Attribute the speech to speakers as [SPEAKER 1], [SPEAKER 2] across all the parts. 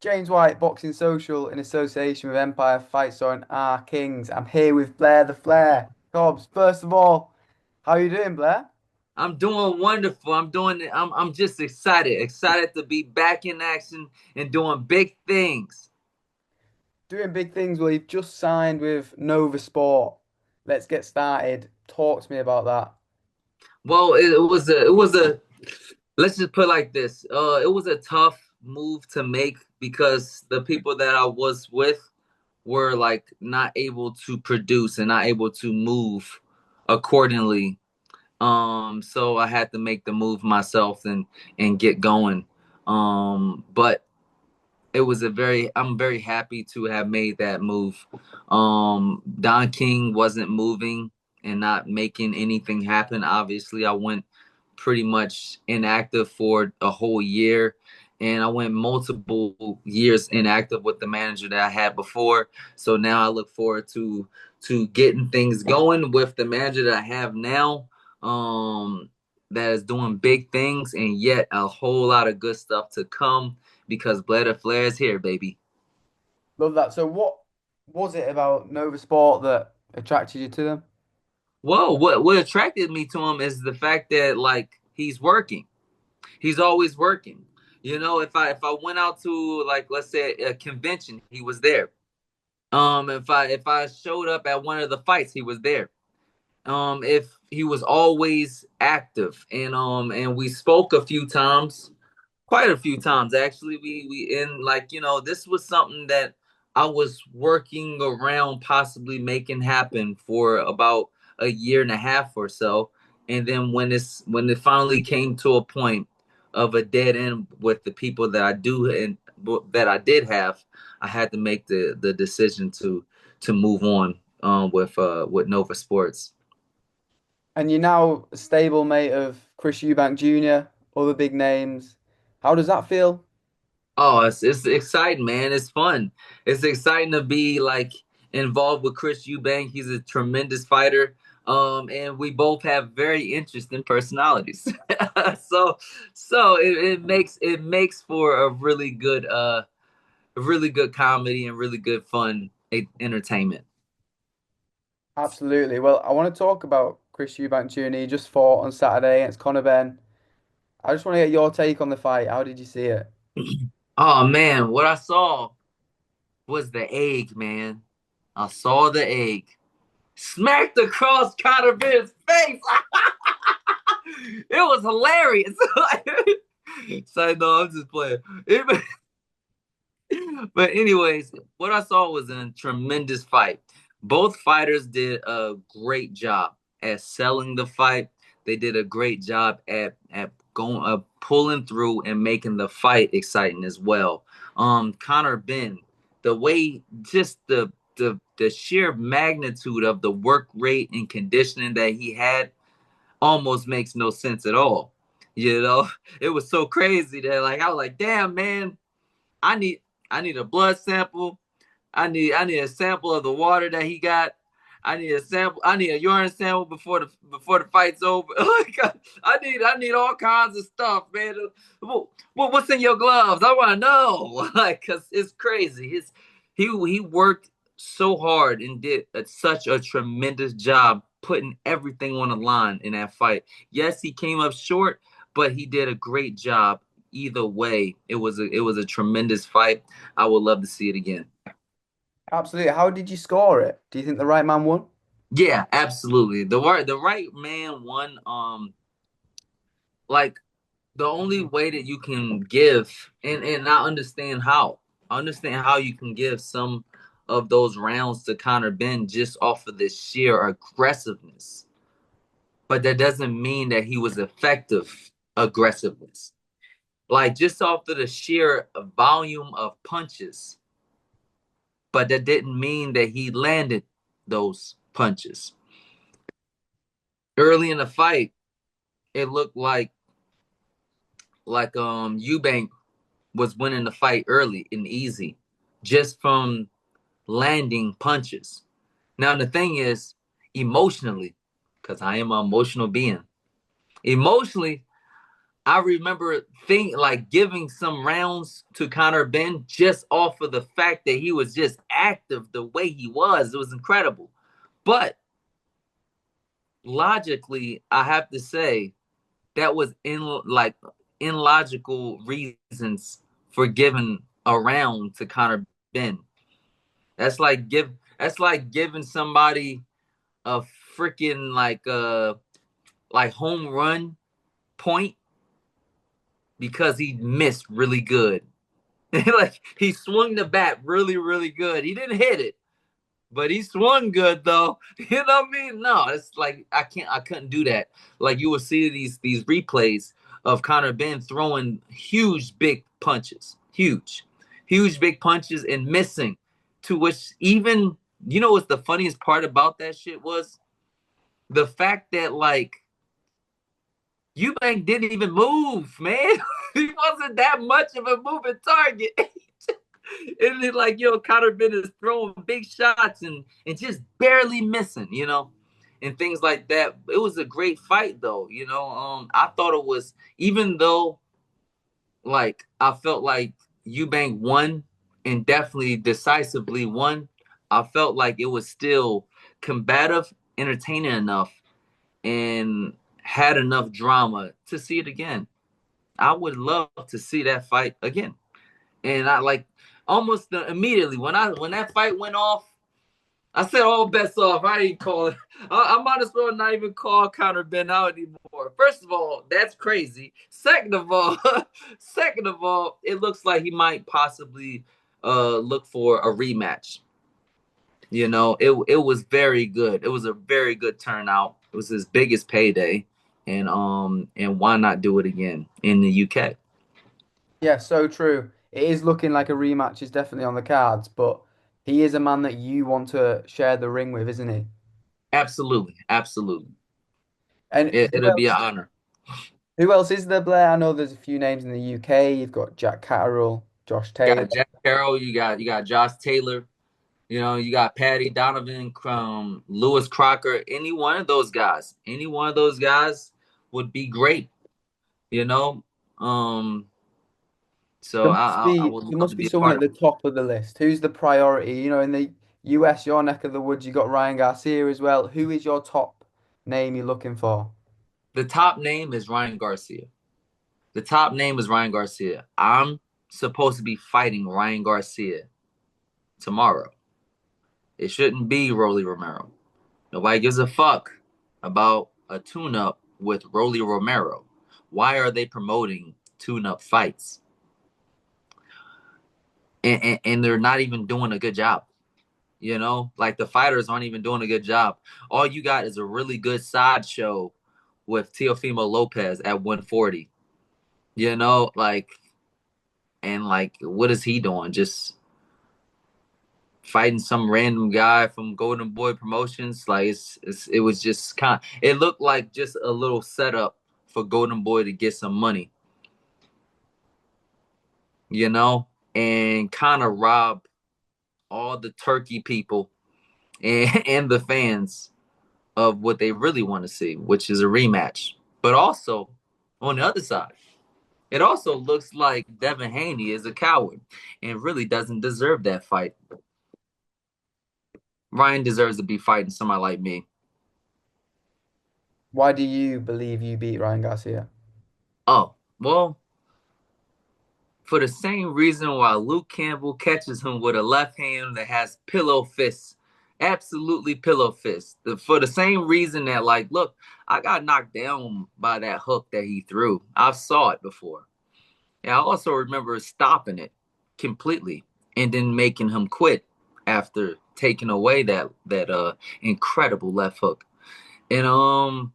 [SPEAKER 1] James White, Boxing Social, in association with Empire Fight Store and R Kings. I'm here with Blair the Flair. Cobbs, first of all, how are you doing, Blair?
[SPEAKER 2] I'm doing wonderful. I'm just excited to be back in action and doing big things.
[SPEAKER 1] Doing big things. Well, you've just signed with Nova Sport. Let's get started. Talk to me about that.
[SPEAKER 2] Well, it was a let's just put it like this. It was a tough move to make because the people that I was with were like not able to produce and not able to move accordingly. So I had to make the move myself and get going. But I'm very happy to have made that move. Don King wasn't moving and not making anything happen. Obviously, I went pretty much inactive for a whole year, and I went multiple years inactive with the manager that I had before. So now I look forward to getting things going with the manager that I have now. That is doing big things and yet a whole lot of good stuff to come because Blair Flair is here, baby.
[SPEAKER 1] Love that. So, what was it about Nova Sport that attracted you to them?
[SPEAKER 2] Whoa, what attracted me to him is the fact that like he's working. He's always working. You know, if I went out to like let's say a convention, he was there. If I showed up at one of the fights, he was there. If he was always active and we spoke a few times, quite a few times actually. We and like this was something that I was working around possibly making happen for about a year and a half or so, and then when it finally came to a point of a dead end with the people that I do and that I did have, I had to make the decision to move on with Nova Sports.
[SPEAKER 1] And you're now a stable mate of Chris Eubank Jr., other big names. How does that feel?
[SPEAKER 2] Oh, it's exciting, man. It's fun. It's exciting to be like involved with Chris Eubank. He's a tremendous fighter. And we both have very interesting personalities. so it makes for a really good comedy and really good fun entertainment.
[SPEAKER 1] Absolutely. Well, I want to talk about Chris Eubank Jr. He just fought on Saturday against Connor Benn. I just want to get your take on the fight. How did you see it?
[SPEAKER 2] Oh man, what I saw was the egg, man. I saw the egg. Smacked across Connor Benn's face. It was hilarious. So no, I'm just playing. But anyways, what I saw was a tremendous fight. Both fighters did a great job at selling the fight. They did a great job at going pulling through and making the fight exciting as well. Connor Benn, the way just the sheer magnitude of the work rate and conditioning that he had almost makes no sense at all. You know, it was so crazy that like I was like, damn man, I need I need a blood sample. I need a sample of the water that he got. I need a sample. I need a urine sample before the fight's over. I need all kinds of stuff, man. What's in your gloves? I want to know, like, cause it's crazy. He worked so hard and did such a tremendous job putting everything on the line in that fight. Yes, he came up short, but he did a great job. Either way, it was a tremendous fight. I would love to see it again.
[SPEAKER 1] Absolutely. How did you score it? Do you think the right man won?
[SPEAKER 2] Yeah, absolutely. The right man won. Like the only way that you can give, and I understand how. I understand how you can give some of those rounds to Connor Benn just off of the sheer aggressiveness, but that doesn't mean that he was effective aggressiveness. Like just off of the sheer volume of punches, but that didn't mean that he landed those punches. Early in the fight, it looked like Eubank was winning the fight early and easy just from landing punches. Now the thing is, emotionally, because I am an emotional being, emotionally, I remember giving some rounds to Connor Benn just off of the fact that he was just active the way he was. It was incredible. But logically, I have to say that was illogical reasons for giving a round to Connor Benn. That's like giving somebody a freaking like home run point because he missed really good. Like he swung the bat really, really good. He didn't hit it, but he swung good though. You know what I mean? No, it's like I couldn't do that. Like you will see these replays of Connor Benn throwing huge big punches. Huge big punches and missing. To which even what's the funniest part about that shit was the fact that like Eubank didn't even move, man. He wasn't that much of a moving target. And then Connor Benn is throwing big shots and just barely missing, and things like that. It was a great fight though. I thought it was, even though I felt like Eubank won and definitely decisively won, I felt like it was still combative, entertaining enough, and had enough drama to see it again. I would love to see that fight again. And I almost immediately when that fight went off, I said all bets off. I didn't call it. I might as well not even call Connor Benn out anymore. First of all, that's crazy. Second of all, it looks like he might possibly look for a rematch. It was very good. It was a very good turnout. It was his biggest payday, and why not do it again in the UK?
[SPEAKER 1] Yeah, so true. It is looking like a rematch is definitely on the cards, but he is a man that you want to share the ring with, isn't he?
[SPEAKER 2] Absolutely, absolutely.
[SPEAKER 1] And
[SPEAKER 2] It'll be an honor.
[SPEAKER 1] who else is there, Blair? I know there's a few names in the UK. You've got Jack Catterall, Josh
[SPEAKER 2] You
[SPEAKER 1] Taylor.
[SPEAKER 2] got Jack Carroll. You got Josh Taylor. You got Patty Donovan, Lewis Crocker. Any one of those guys would be great. You know, um. So I would
[SPEAKER 1] There
[SPEAKER 2] love
[SPEAKER 1] must
[SPEAKER 2] to
[SPEAKER 1] be
[SPEAKER 2] be a
[SPEAKER 1] someone
[SPEAKER 2] part
[SPEAKER 1] at
[SPEAKER 2] of
[SPEAKER 1] the
[SPEAKER 2] it.
[SPEAKER 1] top of the list. Who's the priority? In the US, your neck of the woods, you got Ryan Garcia as well. Who is your top name you're looking for?
[SPEAKER 2] The top name is Ryan Garcia. The top name is Ryan Garcia. I'm supposed to be fighting Ryan Garcia tomorrow. It shouldn't be Rolly Romero. Nobody gives a fuck about a tune-up with Rolly Romero. Why are they promoting tune-up fights? And they're not even doing a good job. Like the fighters aren't even doing a good job. All you got is a really good sideshow with Teofimo Lopez at 140. What is he doing? Just fighting some random guy from Golden Boy Promotions. Like it was just it looked like just a little setup for Golden Boy to get some money, and kind of rob all the turkey people and the fans of what they really want to see, which is a rematch. But also, on the other side, it also looks like Devin Haney is a coward and really doesn't deserve that fight. Ryan deserves to be fighting somebody like me.
[SPEAKER 1] Why do you believe you beat Ryan Garcia?
[SPEAKER 2] Oh, well, for the same reason why Luke Campbell catches him with a left hand that has pillow fists. Absolutely pillow fists. For the same reason that, look, I got knocked down by that hook that he threw. I saw it before. And I also remember stopping it completely and then making him quit after taking away that incredible left hook. And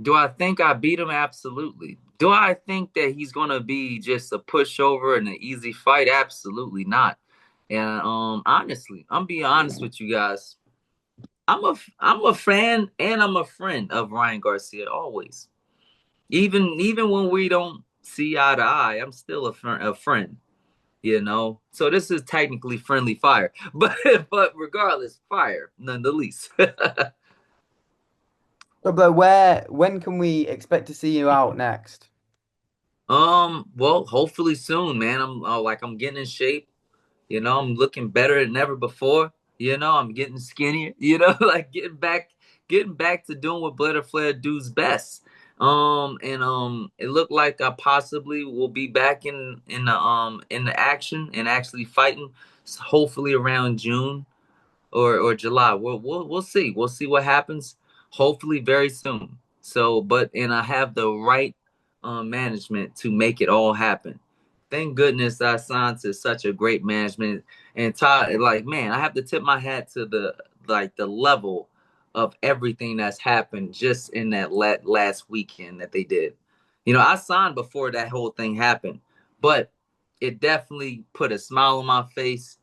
[SPEAKER 2] do I think I beat him? Absolutely. Do I think that he's gonna be just a pushover and an easy fight? Absolutely not. And honestly, I'm being honest with you guys. I'm a fan and I'm a friend of Ryan Garcia always. Even when we don't see eye to eye, I'm still a friend. So this is technically friendly fire, but regardless, fire nonetheless.
[SPEAKER 1] So, Blair, when can we expect to see you out next?
[SPEAKER 2] Well, hopefully soon, man. I'm getting in shape. I'm looking better than ever before. I'm getting skinnier. Like getting back to doing what Blair Flair does best. And it looked like I possibly will be back in the action and actually fighting. Hopefully around June or July. We'll see. We'll see what happens. Hopefully very soon. So, and I have the right management to make it all happen. Thank goodness I signed to such a great management. And Todd, like, man, I have to tip my hat to the level of everything that's happened just in that last weekend that they did. I signed before that whole thing happened, but it definitely put a smile on my face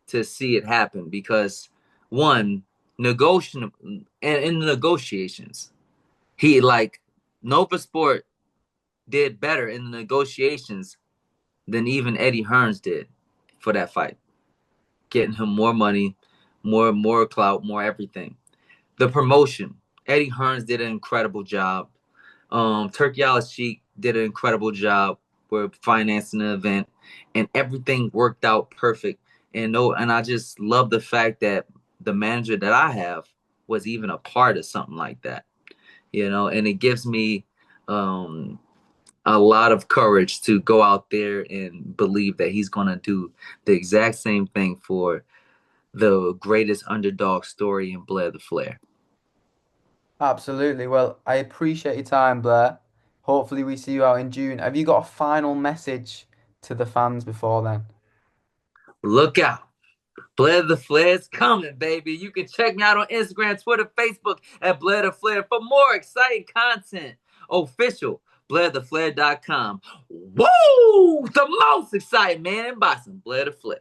[SPEAKER 2] to see it happen because one negotiation and in the negotiations, he like Nova Sport did better in the negotiations than even Eddie Hearns did for that fight, getting him more money, more clout, more everything. The promotion, Eddie Hearns did an incredible job. Turkey Al Sheik did an incredible job with financing the event, and everything worked out perfect. And I just love the fact that the manager that I have was even a part of something like that. And it gives me a lot of courage to go out there and believe that he's going to do the exact same thing for the greatest underdog story in Blair the Flair.
[SPEAKER 1] Absolutely. Well, I appreciate your time, Blair. Hopefully, we see you out in June. Have you got a final message to the fans before then?
[SPEAKER 2] Look out. Blair the Flair's coming, baby. You can check me out on Instagram, Twitter, Facebook at Blair the Flair for more exciting content. Official, BlairTheFlair.com. Woo! The most exciting man in boxing, Blair the Flair.